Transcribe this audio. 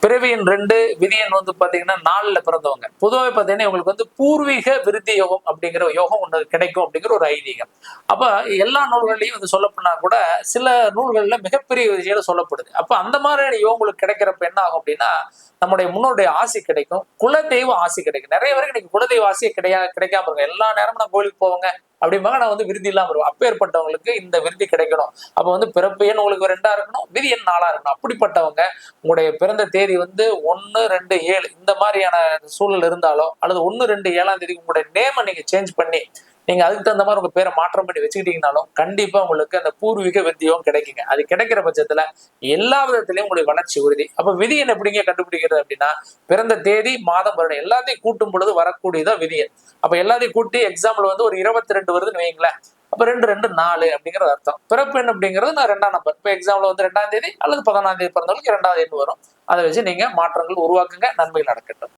பிறவி எண் 2, விதி எண் வந்து பாத்தீங்கன்னா 4ல பிறந்தவங்க பொதுவாக பாத்தீங்கன்னா உங்களுக்கு வந்து பூர்வீக விருத்தி யோகம் அப்படிங்கிற யோகம் ஒண்ணு கிடைக்கும் அப்படிங்கிற ஒரு ஐதீகம். அப்ப எல்லா நூல்கள்லயும் வந்து சொல்லப்போனா கூட சில நூல்கள்ல மிகப்பெரிய விஷயம் சொல்லப்படுது. அப்ப அந்த மாதிரியான யோகம் உங்களுக்கு கிடைக்கிறப்ப என்ன ஆகும் அப்படின்னா, நம்முடைய முன்னோருடைய ஆசி கிடைக்கும். குலதெய்வ ஆசி கிடைக்கும். நிறைய பேருக்கு இன்னைக்கு குலதெய்வ ஆசியே கிடைக்காம இருக்கும். எல்லா நேரமும் நான் கோயிலுக்கு போவேங்க அப்படிம்பாங்க. நான் வந்து விருதி இல்லாம இருக்கும். அப்பேற்பட்டவங்களுக்கு இந்த விருதி கிடைக்கணும். அப்ப வந்து பிறப்பு எண் உங்களுக்கு 2ஆ இருக்கணும். விதி எண் 4ஆ இருக்கணும். அப்படிப்பட்டவங்க உங்களுடைய பிறந்த தேதி வந்து 1, 2, 7 இந்த மாதிரியான சூழல் இருந்தாலோ, அல்லது 1, 2, 7ஆம் தேதி உங்களுடைய நேம நீங்க சேஞ்ச் பண்ணி, நீங்க அதுக்கு தகுந்த மாதிரி உங்க பேரை மாற்றம் பண்ணி வச்சுக்கிட்டீங்கனாலும், கண்டிப்பா உங்களுக்கு அந்த பூர்வீக விருத்தியும் கிடைக்குங்க. அது கிடைக்கிற பட்சத்துல எல்லா விதத்திலயும் உங்களுடைய வளர்ச்சி உறுதி. அப்ப விதி எண் எப்படிங்க கண்டுபிடிக்கிறது அப்படின்னா, பிறந்த தேதி, மாதம், வருடம் எல்லாத்தையும் கூட்டும் பொழுது வரக்கூடியதான் விதி எண். அப்ப எல்லாத்தையும் கூட்டி எக்ஸாம்பிள் வந்து ஒரு 22 வருதுன்னு வைங்களேன். அப்ப 2, 2, 4 அப்படிங்கிறது அர்த்தம். பிறப்பு எண் அப்படிங்கிறது நான் 2ஆம் நம்பர். இப்ப எக்ஸாம்பிள் வந்து 2ஆம் தேதி அல்லது 11ஆம் தேதி பிறந்தவங்களுக்கு 2வது எண் வரும். அதை வச்சு நீங்க மாற்றங்கள் உருவாக்குங்க. நன்மைகள் நடக்கட்டும்.